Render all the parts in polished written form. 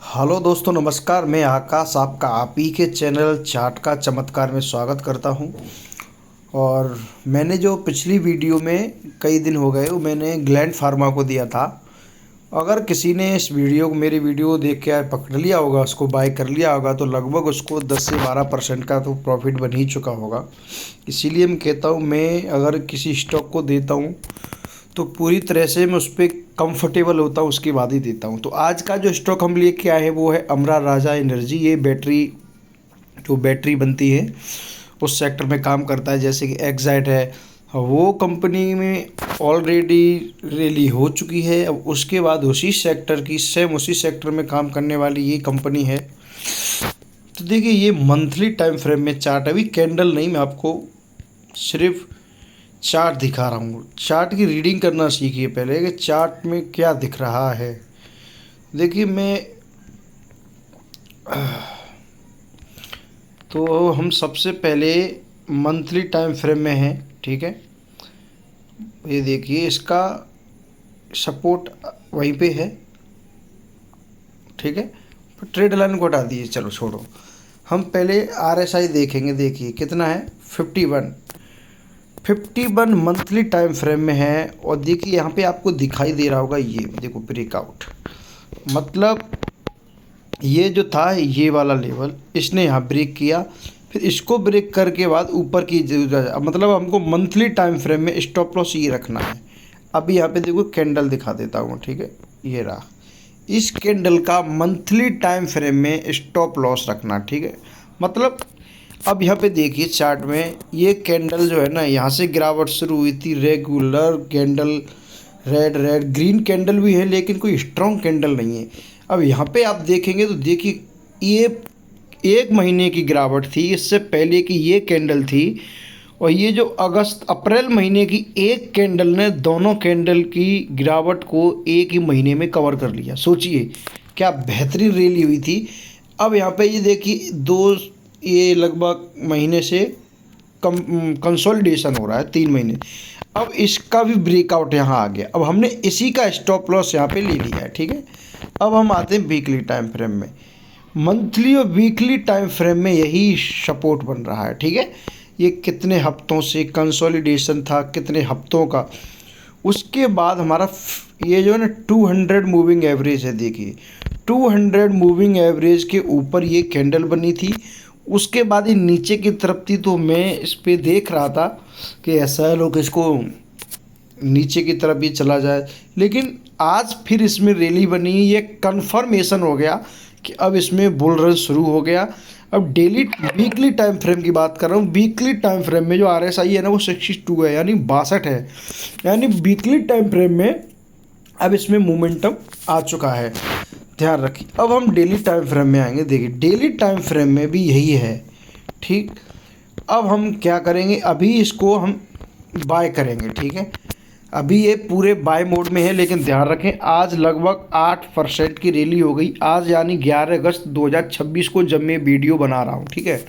Hello दोस्तों, नमस्कार। मैं आकाश आपका आप ही के चैनल चार्ट का चमत्कार में स्वागत करता हूं। और मैंने जो पिछली वीडियो में कई दिन हो गए वो मैंने ग्लैंड फार्मा को दिया था। अगर किसी ने इस वीडियो को मेरी वीडियो देख के पकड़ लिया होगा, उसको बाय कर लिया होगा, तो लगभग उसको 10 से 12% का तो प्रॉफिट बन ही चुका होगा। इसीलिए मैं कहता हूँ, मैं अगर किसी स्टॉक को देता हूँ तो पूरी तरह से मैं उस पर कंफर्टेबल होता हूँ, उसके बाद ही देता हूँ। तो आज का जो स्टॉक हम लेके आए हैं वो है अमरा राजा एनर्जी। ये बैटरी, जो बैटरी बनती है उस सेक्टर में काम करता है। जैसे कि एक्साइड है, वो कंपनी में ऑलरेडी रैली हो चुकी है। अब उसके बाद उसी सेक्टर की सेम उसी सेक्टर में काम करने वाली ये कंपनी है। तो देखिए, ये मंथली टाइम फ्रेम में चार्ट, अभी कैंडल नहीं, मैं आपको सिर्फ चार्ट दिखा रहा हूँ। चार्ट की रीडिंग करना सीखिए पहले कि चार्ट में क्या दिख रहा है। देखिए, तो हम सबसे पहले मंथली टाइम फ्रेम में हैं, ठीक है। ये देखिए, इसका सपोर्ट वहीं पे है, ठीक है। पर ट्रेड लाइन को हटा दीजिए, चलो छोड़ो। हम पहले आरएसआई देखेंगे। देखिए कितना है, 51। 51 मंथली टाइम फ्रेम में है। और देखिए यहाँ पे आपको दिखाई दे रहा होगा, ये देखो ब्रेकआउट, मतलब ये जो था ये वाला लेवल इसने यहाँ ब्रेक किया, फिर इसको ब्रेक करके बाद ऊपर की मतलब हमको मंथली टाइम फ्रेम में स्टॉप लॉस ये रखना है। अभी यहाँ पे देखो कैंडल दिखा देता हूँ, ठीक है। ये रहा, इस कैंडल का मंथली टाइम फ्रेम में स्टॉप लॉस रखना, ठीक है। मतलब अब यहाँ पे देखिए चार्ट में ये कैंडल जो है ना, यहाँ से गिरावट शुरू हुई थी। Regular candle, red red green candle भी है, लेकिन कोई स्ट्रॉन्ग कैंडल नहीं है। अब यहाँ पे आप देखेंगे तो देखिए, ये एक महीने की गिरावट थी, इससे पहले की ये कैंडल थी, और ये जो अगस्त अप्रैल महीने की एक कैंडल ने दोनों कैंडल की गिरावट को एक ही महीने में कवर कर लिया। सोचिए क्या बेहतरीन रैली हुई थी। अब यहाँ पे ये देखिए ये लगभग महीने से कम कंसोलिडेशन हो रहा है, 3 महीने। अब इसका भी ब्रेकआउट यहाँ आ गया। अब हमने इसी का स्टॉप लॉस यहाँ पे ले लिया है, ठीक है। अब हम आते हैं वीकली टाइम फ्रेम में। मंथली और वीकली टाइम फ्रेम में यही सपोर्ट बन रहा है, ठीक है। ये कितने हफ्तों से कंसोलिडेशन था, कितने हफ्तों का। उसके बाद हमारा ये जो है ना 200 मूविंग एवरेज है। देखिए 200 मूविंग एवरेज के ऊपर ये कैंडल बनी थी। उसके बाद ये नीचे की तरफ थी, तो मैं इस पे देख रहा था कि ऐसा लोग इसको नीचे की तरफ भी चला जाए, लेकिन आज फिर इसमें रैली बनी। ये कंफर्मेशन हो गया कि अब इसमें बुल रन शुरू हो गया। अब डेली वीकली टाइम फ्रेम की बात कर रहा हूँ। वीकली टाइम फ्रेम में जो आरएसआई है ना, वो 62 है, यानी 62 है। यानी वीकली टाइम फ्रेम में अब इसमें मोमेंटम आ चुका है, ध्यान रखिए। अब हम डेली टाइम फ्रेम में आएंगे। देखिए डेली टाइम फ्रेम में भी यही है, ठीक। अब हम क्या करेंगे, अभी इसको हम बाय करेंगे, ठीक है। अभी ये पूरे बाय मोड में है, लेकिन ध्यान रखें आज लगभग 8% की रैली हो गई आज, यानी 11 अगस्त 2026 को जब मैं वीडियो बना रहा हूँ, ठीक है।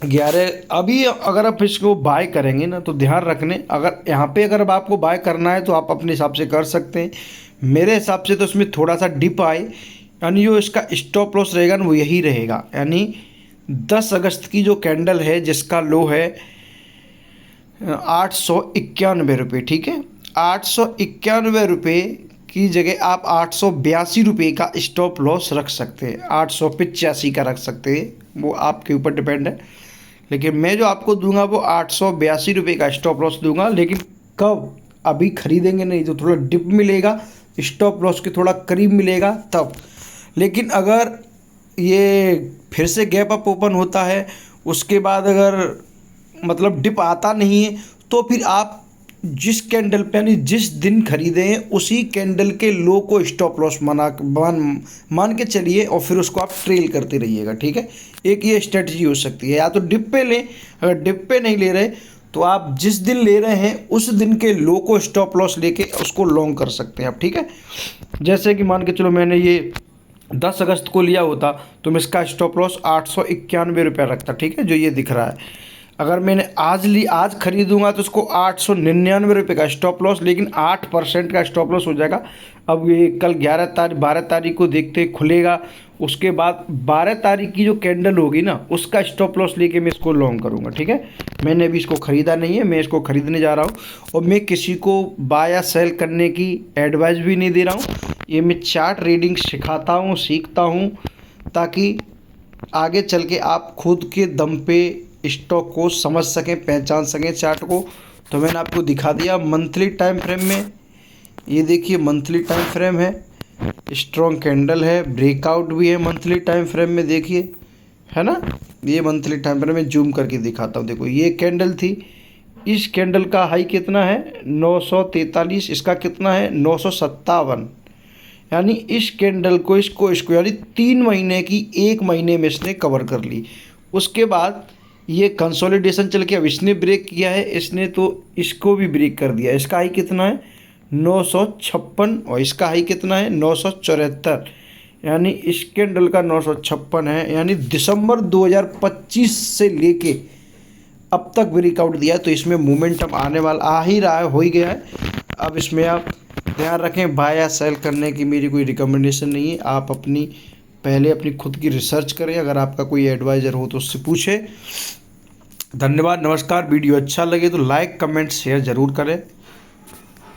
11 अभी अगर आप इसको बाय करेंगे ना, तो ध्यान रखने, अगर यहाँ पे अगर अब आपको बाय करना है तो आप अपने हिसाब से कर सकते हैं। मेरे हिसाब से तो इसमें थोड़ा सा डिप आए, यानी जो इसका स्टॉप लॉस रहेगा ना वो यही रहेगा। यानी 10 अगस्त की जो कैंडल है जिसका लो है 891 रुपये, ठीक है। 891 रुपये की जगह आप 882 रुपये का स्टॉप लॉस रख सकते हैं, 885 का रख सकते हैं, वो आपके ऊपर डिपेंड है। लेकिन मैं जो आपको दूंगा वो 882 रुपये का स्टॉप लॉस दूंगा। लेकिन कब, अभी खरीदेंगे नहीं तो थोड़ा डिप मिलेगा, स्टॉप लॉस के थोड़ा करीब मिलेगा तब। लेकिन अगर ये फिर से गैप अप ओपन होता है, उसके बाद अगर मतलब डिप आता नहीं है, तो फिर आप जिस कैंडल पे यानी जिस दिन खरीदे हैं उसी कैंडल के लो को स्टॉप लॉस मान के चलिए, और फिर उसको आप ट्रेल करते रहिएगा, ठीक है। एक ये स्ट्रेटजी हो सकती है। या तो डिप पे लें, अगर डिप पे नहीं ले रहे तो आप जिस दिन ले रहे हैं उस दिन के लो को स्टॉप लॉस लेके उसको लॉन्ग कर सकते हैं आप, ठीक है। जैसे कि मान के चलो मैंने ये 10 अगस्त को लिया होता तो मैं इसका स्टॉप लॉस 891 रुपया रखता, ठीक है, जो ये दिख रहा है। अगर मैंने आज खरीदूंगा तो उसको 899 रुपये का स्टॉप लॉस, लेकिन 8% का स्टॉप लॉस हो जाएगा। अब ये कल 12 तारीख को देखते खुलेगा, उसके बाद 12 तारीख की जो कैंडल होगी ना उसका स्टॉप लॉस लेके मैं इसको लॉन्ग करूँगा। ठीक है, मैंने अभी इसको ख़रीदा नहीं है, मैं इसको ख़रीदने जा रहा हूँ और मैं किसी को बाय या सेल करने की एडवाइस भी नहीं दे रहा हूँ। ये मैं चार्ट रीडिंग सिखाता हूँ, सीखता हूँ, ताकि आगे चल के आप खुद के दम पे स्टॉक को समझ सकें, पहचान सकें चार्ट को। तो मैंने आपको दिखा दिया मंथली टाइम फ्रेम में। ये देखिए मंथली टाइम फ्रेम है, स्ट्रॉन्ग कैंडल है, ब्रेकआउट भी है मंथली टाइम फ्रेम में, देखिए है ना। ये मंथली टाइम फ्रेम में जूम करके दिखाता हूँ। देखो ये कैंडल थी, इस कैंडल का हाई कितना है 943, इसका कितना है 957, यानी इस कैंडल को इसको यानी 3 महीने की 1 महीने में इसने कवर कर ली। उसके बाद ये कंसोलिडेशन चल के अब इसने ब्रेक किया है, इसने तो इसको भी ब्रेक कर दिया। इसका हाई कितना है 956 और इसका हाई कितना है 974, यानी इस कैंडल का 956 है, यानी दिसंबर 2025 से लेके अब तक ब्रेकआउट दिया है। तो इसमें मोमेंटम आने वाला आ ही रहा है, हो ही गया है। अब इसमें आप ध्यान रखें, बाय या सेल करने की मेरी कोई रिकमेंडेशन नहीं है। आप पहले अपनी खुद की रिसर्च करें, अगर आपका कोई एडवाइज़र हो तो उससे पूछें। धन्यवाद, नमस्कार। वीडियो अच्छा लगे तो लाइक कमेंट शेयर ज़रूर करें।